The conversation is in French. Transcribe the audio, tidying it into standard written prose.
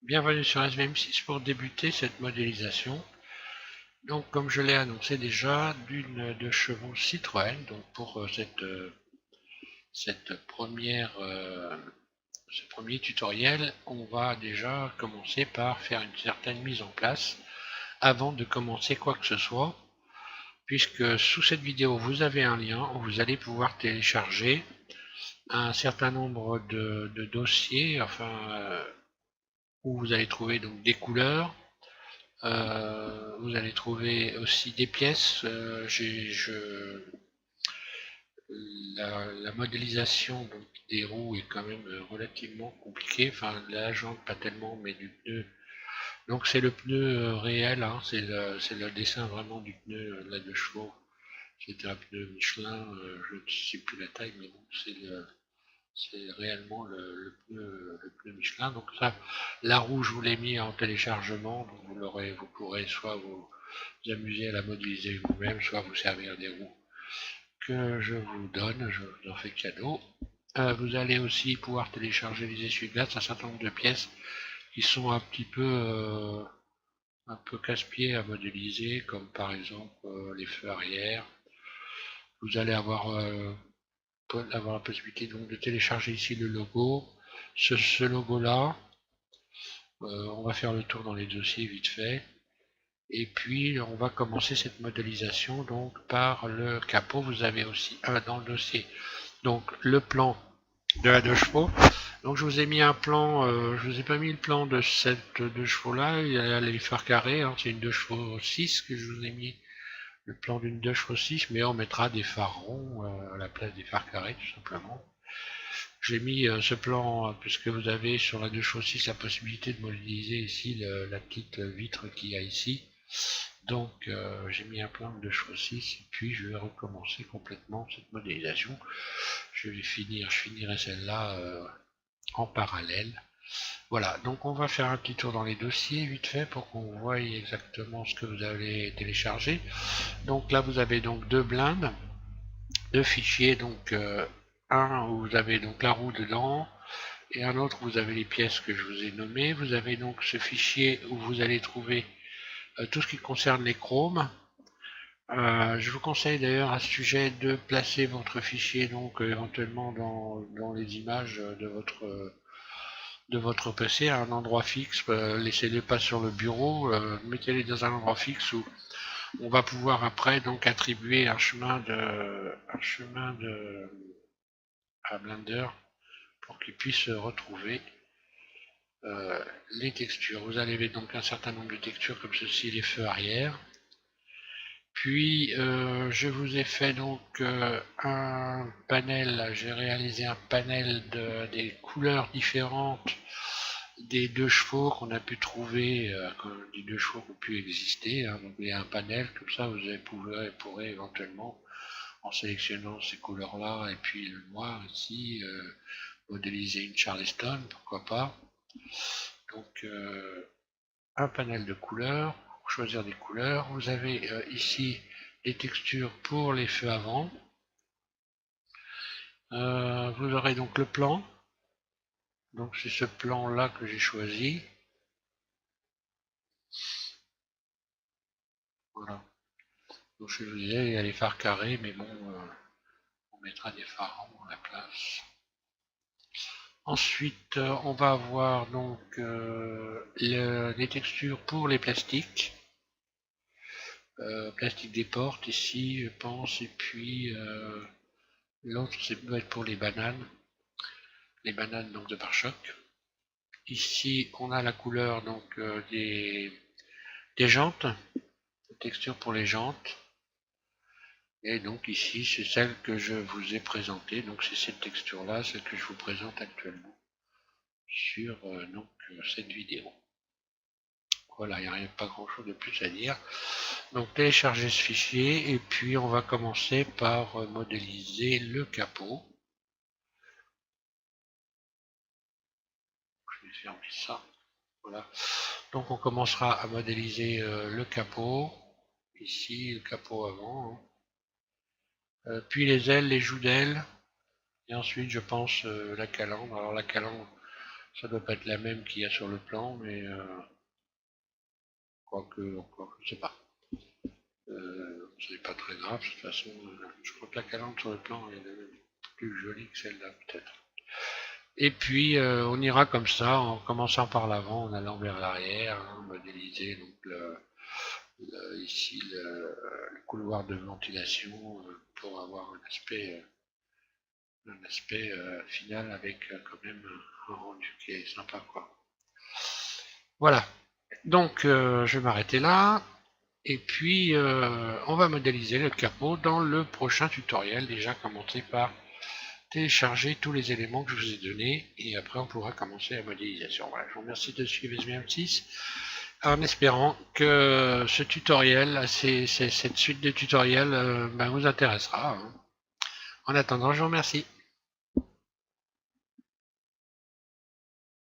Bienvenue sur SVM6 pour débuter cette modélisation. Donc, comme je l'ai annoncé déjà, d'une de chevaux Citroën. Donc, pour cette ce premier tutoriel, on va déjà commencer par faire une certaine mise en place avant de commencer quoi que ce soit, puisque sous cette vidéo vous avez un lien où vous allez pouvoir télécharger un certain nombre de dossiers, où vous allez trouver donc des couleurs. Vous allez trouver aussi des pièces. La modélisation donc, des roues est quand même relativement compliquée. Enfin, la jante pas tellement, mais du pneu. Donc c'est le pneu réel, hein, c'est le dessin vraiment du pneu là de chevaux. C'était un pneu Michelin, je ne sais plus la taille, mais bon, c'est réellement le pneu Michelin. Donc ça, la roue, je vous l'ai mis en téléchargement, donc vous pourrez soit vous amuser à la modéliser vous-même, soit vous servir des roues que je vous donne, je vous en fais cadeau. Vous allez aussi pouvoir télécharger les essuie-glaces, un certain nombre de pièces qui sont un peu casse-pieds à modéliser, comme par exemple les feux arrière. Vous allez avoir la possibilité donc de télécharger ici le logo. Ce logo-là, on va faire le tour dans les dossiers vite fait. Et puis on va commencer cette modélisation donc par le capot. Vous avez aussi dans le dossier donc le plan de la deux chevaux. Donc je vous ai mis un plan, je vous ai pas mis le plan de cette deux chevaux là, il y a les phares carrés, hein, c'est une deux chevaux 6 que je vous ai mis le plan d'une deux chevaux 6, mais on mettra des phares ronds à la place des phares carrés tout simplement. J'ai mis ce plan puisque vous avez sur la deux chevaux 6 la possibilité de modéliser ici la petite vitre qu'il y a ici. Donc j'ai mis un plan de 2 chevaux 6 et puis je vais recommencer complètement cette modélisation. Je finirai celle-là en parallèle. Voilà, donc on va faire un petit tour dans les dossiers vite fait pour qu'on voie exactement ce que vous avez téléchargé. Donc là vous avez donc deux blindes, deux fichiers, donc un où vous avez donc la roue dedans et un autre où vous avez les pièces que je vous ai nommées. Vous avez donc ce fichier où vous allez trouver tout ce qui concerne les chromes. Je vous conseille d'ailleurs à ce sujet de placer votre fichier donc éventuellement dans les images de votre PC à un endroit fixe. Laissez-les pas sur le bureau, mettez-les dans un endroit fixe où on va pouvoir après donc attribuer un chemin à Blender pour qu'il puisse retrouver les textures. Vous avez donc un certain nombre de textures comme ceci, les feux arrière. Puis je vous ai fait donc un panel, j'ai réalisé un panel des couleurs différentes des deux chevaux qu'on a pu trouver, des deux chevaux qui ont pu exister. Hein. Donc il y a un panel, comme ça vous pourrez éventuellement, en sélectionnant ces couleurs-là et puis le noir ici, modéliser une Charleston, pourquoi pas. Donc un panel de couleurs, pour choisir des couleurs. Vous avez ici les textures pour les feux avant. Vous aurez donc le plan. Donc c'est ce plan là que j'ai choisi. Voilà. Donc je vous disais, il y a les phares carrés, mais bon, on mettra des phares ronds à la place. Ensuite, on va avoir donc les textures pour les plastiques. Plastique des portes ici, je pense, et puis l'autre, c'est doit être pour les bananes donc de pare-choc. Ici, on a la couleur donc des jantes, la texture pour les jantes. Et donc ici, c'est celle que je vous ai présentée. Donc c'est cette texture-là, celle que je vous présente actuellement sur cette vidéo. Voilà, il n'y a pas grand-chose de plus à dire. Donc télécharger ce fichier et puis on va commencer par modéliser le capot. Je vais fermer ça. Voilà. Donc on commencera à modéliser le capot. Ici, le capot avant. Hein. Puis les ailes, les joues d'ailes. Et ensuite, je pense, la calandre. Alors la calandre, Ça doit pas être la même qu'il y a sur le plan, mais quoique, je sais pas. C'est pas très grave, de toute façon. Je crois que la calandre sur le plan est plus jolie que celle-là, peut-être. Et puis, on ira comme ça, en commençant par l'avant, en allant vers l'arrière, hein, modéliser donc ici le couloir de ventilation pour avoir un aspect final avec quand même un rendu qui est sympa, quoi. Voilà. Donc, je vais m'arrêter là. Et puis, on va modéliser le capot dans le prochain tutoriel, déjà commencer par télécharger tous les éléments que je vous ai donnés, et après on pourra commencer la modélisation. Voilà, je vous remercie de suivre SBM6, en espérant que ce tutoriel, cette suite de tutoriels vous intéressera. En attendant, je vous remercie.